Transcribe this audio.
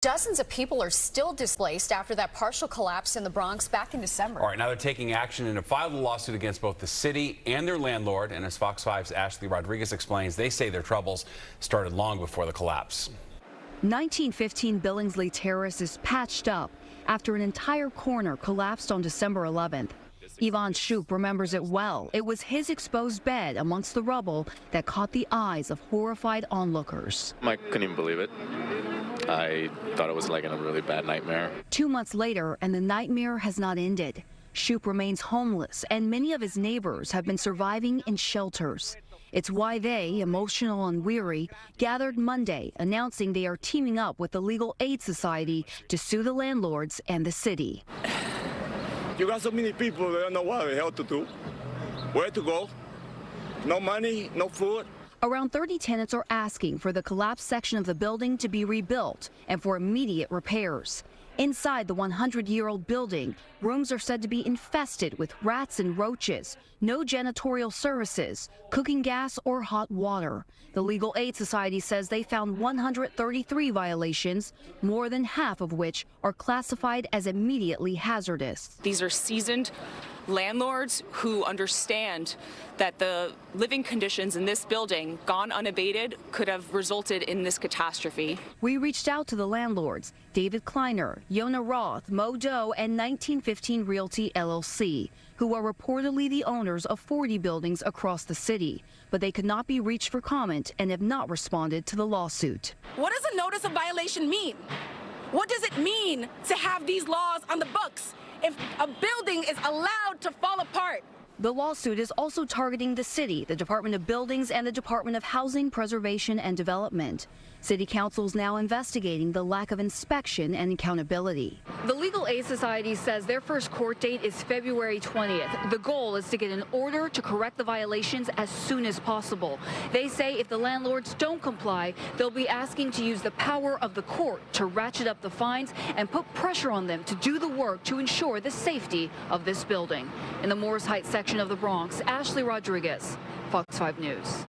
Dozens of people are still displaced after that partial collapse in the Bronx back in December. All right, now they're taking action and have filed a lawsuit against both the city and their landlord. And as Fox 5's Ashlie Rodriguez explains, they say their troubles started long before the collapse. 1915 Billingsley Terrace is patched up after an entire corner collapsed on December 11th. Yvonne Shoup remembers it well. It was his exposed bed amongst the rubble that caught the eyes of horrified onlookers. I couldn't even believe it. I thought it was like a really bad nightmare. 2 months later, and the nightmare has not ended. Shoup remains homeless, and many of his neighbors have been surviving in shelters. It's why they, emotional and weary, gathered Monday announcing they are teaming up with the Legal Aid Society to sue the landlords and the city. You got so many people, they don't know what the hell to do, where to go, no money, no food. Around 30 tenants are asking for the collapsed section of the building to be rebuilt and for immediate repairs. Inside the 100-year-old building, rooms are said to be infested with rats and roaches, no janitorial services, cooking gas or hot water. The Legal Aid Society says they found 133 violations, more than half of which are classified as immediately hazardous. These are seasoned landlords who understand that the living conditions in this building, gone unabated, could have resulted in this catastrophe. We reached out to the landlords, David Kleiner, Yona Roth, Mo Doe, and 1915 Realty LLC, who are reportedly the owners of 40 buildings across the city, but they could not be reached for comment and have not responded to the lawsuit. What does a notice of violation mean? What does it mean to have these laws on the books if a building is allowed to fall apart? The lawsuit is also targeting the city, the Department of Buildings, and the Department of Housing, Preservation, and Development. City Council is now investigating the lack of inspection and accountability. The Legal Aid Society says their first court date is February 20th. The goal is to get an order to correct the violations as soon as possible. They say if the landlords don't comply, they'll be asking to use the power of the court to ratchet up the fines and put pressure on them to do the work to ensure the safety of this building. In the Morris Heights section of the Bronx, Ashlie Rodriguez, Fox 5 News.